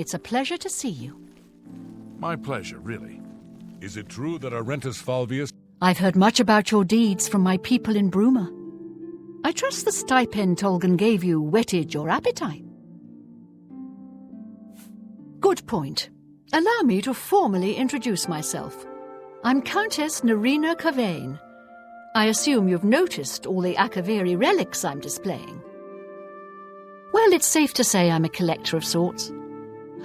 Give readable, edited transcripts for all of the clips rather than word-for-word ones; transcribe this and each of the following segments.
It's a pleasure to see you. My pleasure, really. Is it true that Arentus Falvius... I've heard much about your deeds from my people in Bruma. I trust the stipend Tolgan gave you whetted your appetite. Good point. Allow me to formally introduce myself. I'm Countess Nerina Cavain. I assume you've noticed all the Akaviri relics I'm displaying. Well, it's safe to say I'm a collector of sorts.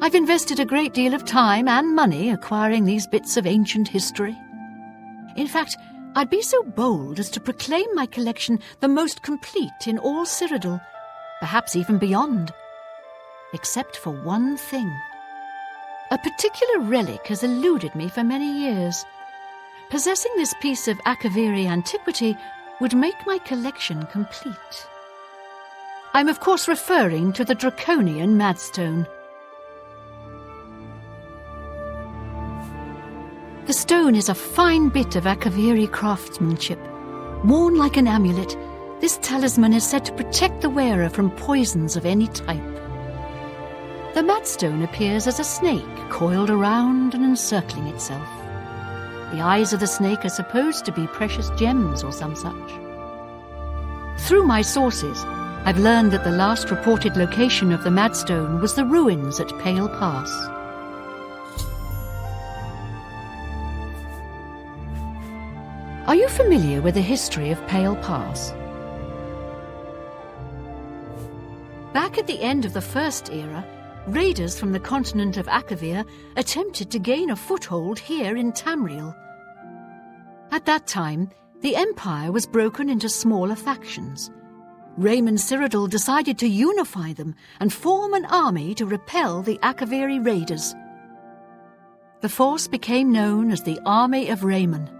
I've invested a great deal of time and money acquiring these bits of ancient history. In fact, I'd be so bold as to proclaim my collection the most complete in all Cyrodiil, perhaps even beyond. Except for one thing. A particular relic has eluded me for many years. Possessing this piece of Akaviri antiquity would make my collection complete. I'm of course referring to the Draconian Madstone. The stone is a fine bit of Akaviri craftsmanship. Worn like an amulet, this talisman is said to protect the wearer from poisons of any type. The Madstone appears as a snake coiled around and encircling itself. The eyes of the snake are supposed to be precious gems or some such. Through my sources, I've learned that the last reported location of the Madstone was the ruins at Pale Pass. Are you familiar with the history of Pale Pass? Back at the end of the First Era, raiders from the continent of Akavir attempted to gain a foothold here in Tamriel. At that time, the Empire was broken into smaller factions. Raymond Cyrodiil decided to unify them and form an army to repel the Akaviri raiders. The force became known as the Army of Raymond.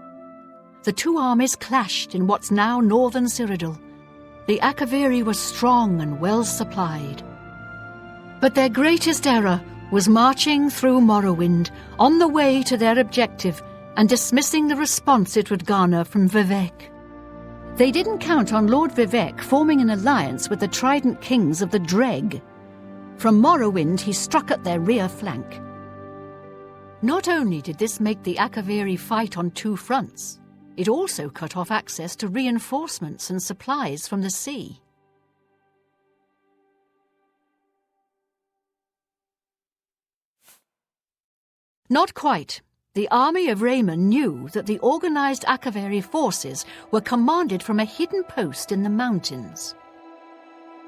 The two armies clashed in what's now northern Cyrodiil. The Akaviri were strong and well supplied. But their greatest error was marching through Morrowind on the way to their objective and dismissing the response it would garner from Vivek. They didn't count on Lord Vivek forming an alliance with the Trident Kings of the Dreg. From Morrowind he struck at their rear flank. Not only did this make the Akaviri fight on two fronts, it also cut off access to reinforcements and supplies from the sea. Not quite. The army of Raymond knew that the organized Akaviri forces were commanded from a hidden post in the mountains.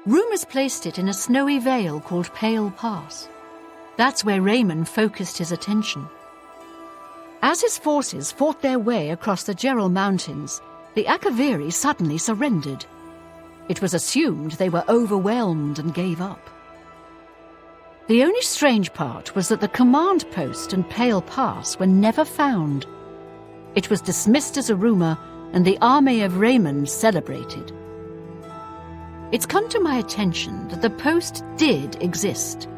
Rumors placed it in a snowy vale called Pale Pass. That's where Raymond focused his attention. As his forces fought their way across the Gerald Mountains, the Akaviri suddenly surrendered. It was assumed they were overwhelmed and gave up. The only strange part was that the command post and Pale Pass were never found. It was dismissed as a rumor, and the army of Raymond celebrated. It's come to my attention that the post did exist,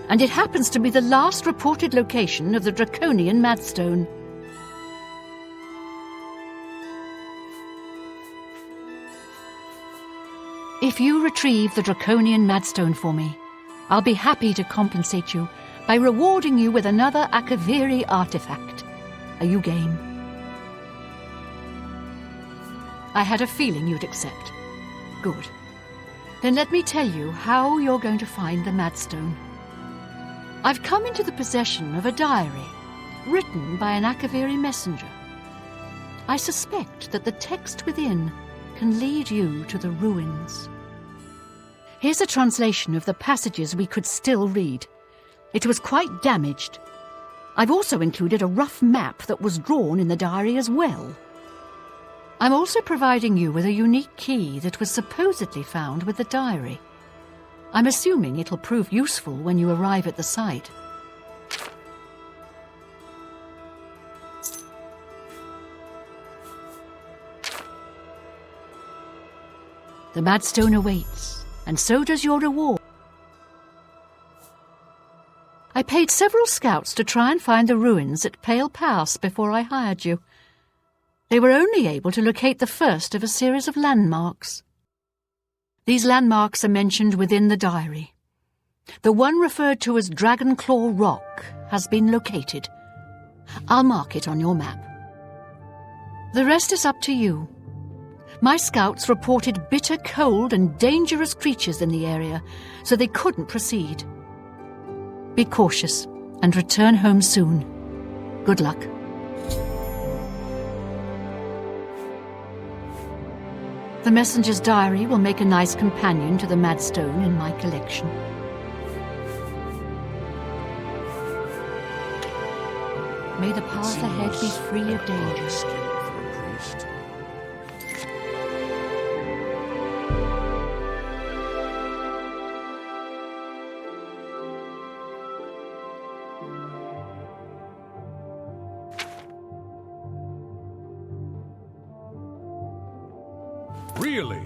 and it happens to be the last reported location of the Draconian Madstone. If you retrieve the Draconian Madstone for me, I'll be happy to compensate you by rewarding you with another Akaviri artifact. Are you game? I had a feeling you'd accept. Good. Then let me tell you how you're going to find the Madstone. I've come into the possession of a diary, written by an Akaviri messenger. I suspect that the text within can lead you to the ruins. Here's a translation of the passages we could still read. It was quite damaged. I've also included a rough map that was drawn in the diary as well. I'm also providing you with a unique key that was supposedly found with the diary. I'm assuming it'll prove useful when you arrive at the site. The Madstone awaits, and so does your reward. I paid several scouts to try and find the ruins at Pale Pass before I hired you. They were only able to locate the first of a series of landmarks. These landmarks are mentioned within the diary. The one referred to as Dragonclaw Rock has been located. I'll mark it on your map. The rest is up to you. My scouts reported bitter cold and dangerous creatures in the area, so they couldn't proceed. Be cautious and return home soon. Good luck. The messenger's diary will make a nice companion to the Madstone in my collection. May the path ahead be free of danger. Skill for a priest. Really?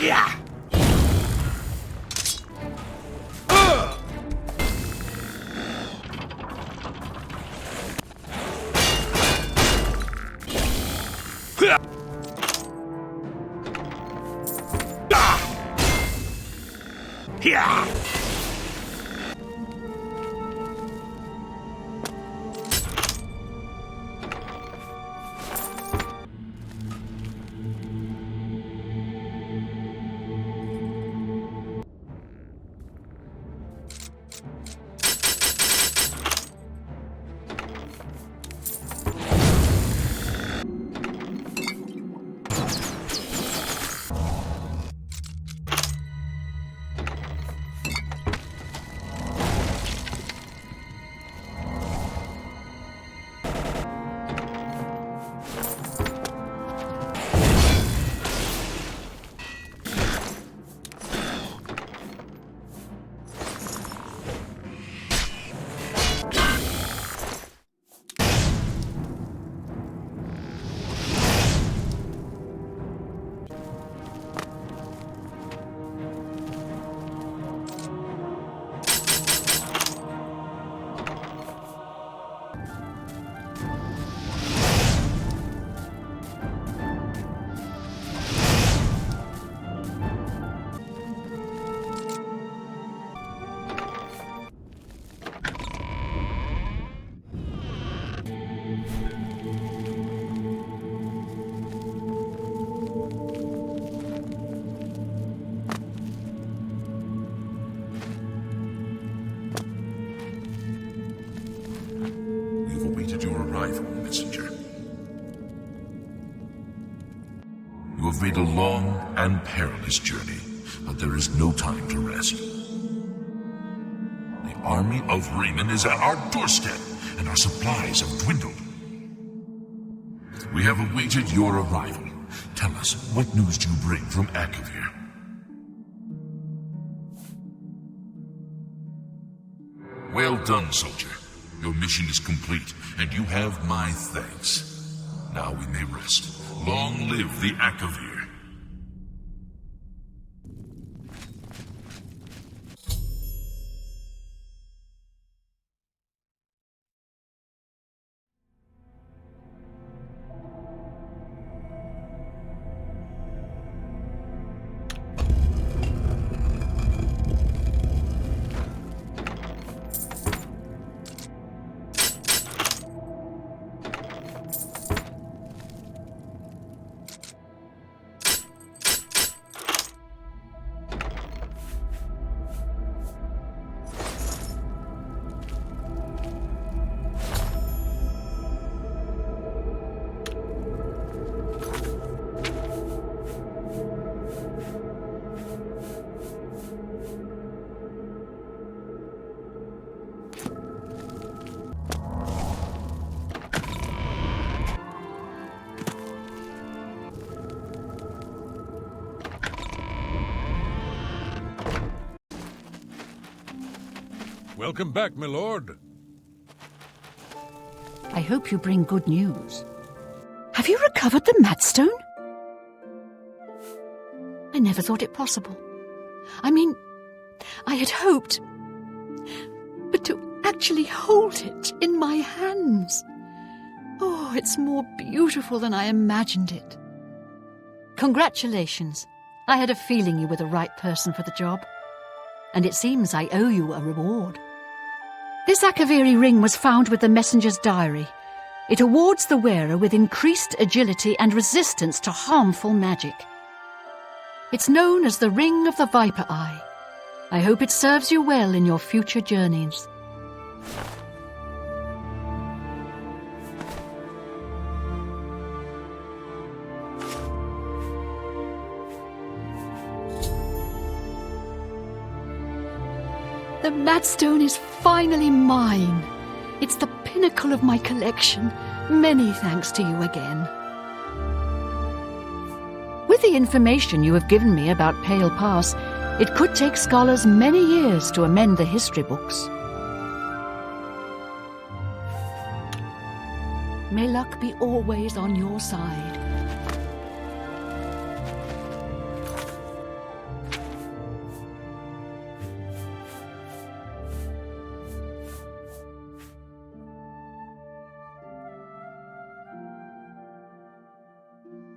Yeah. Yeah. Messenger. You have made a long and perilous journey, but there is no time to rest. The army of Raymond is at our doorstep, and our supplies have dwindled. We have awaited your arrival. Tell us, what news do you bring from Akavir? Well done, soldier. Your mission is complete, and you have my thanks. Now we may rest. Long live the Akavir. Welcome back, my lord. I hope you bring good news. Have you recovered the Madstone? I never thought it possible. I mean, I had hoped, but to actually hold it in my hands. Oh, it's more beautiful than I imagined it. Congratulations. I had a feeling you were the right person for the job. And it seems I owe you a reward. This Akaviri ring was found with the messenger's diary. It awards the wearer with increased agility and resistance to harmful magic. It's known as the Ring of the Viper Eye. I hope it serves you well in your future journeys. The Madstone is finally mine. It's the pinnacle of my collection. Many thanks to you again. With the information you have given me about Pale Pass, it could take scholars many years to amend the history books. May luck be always on your side.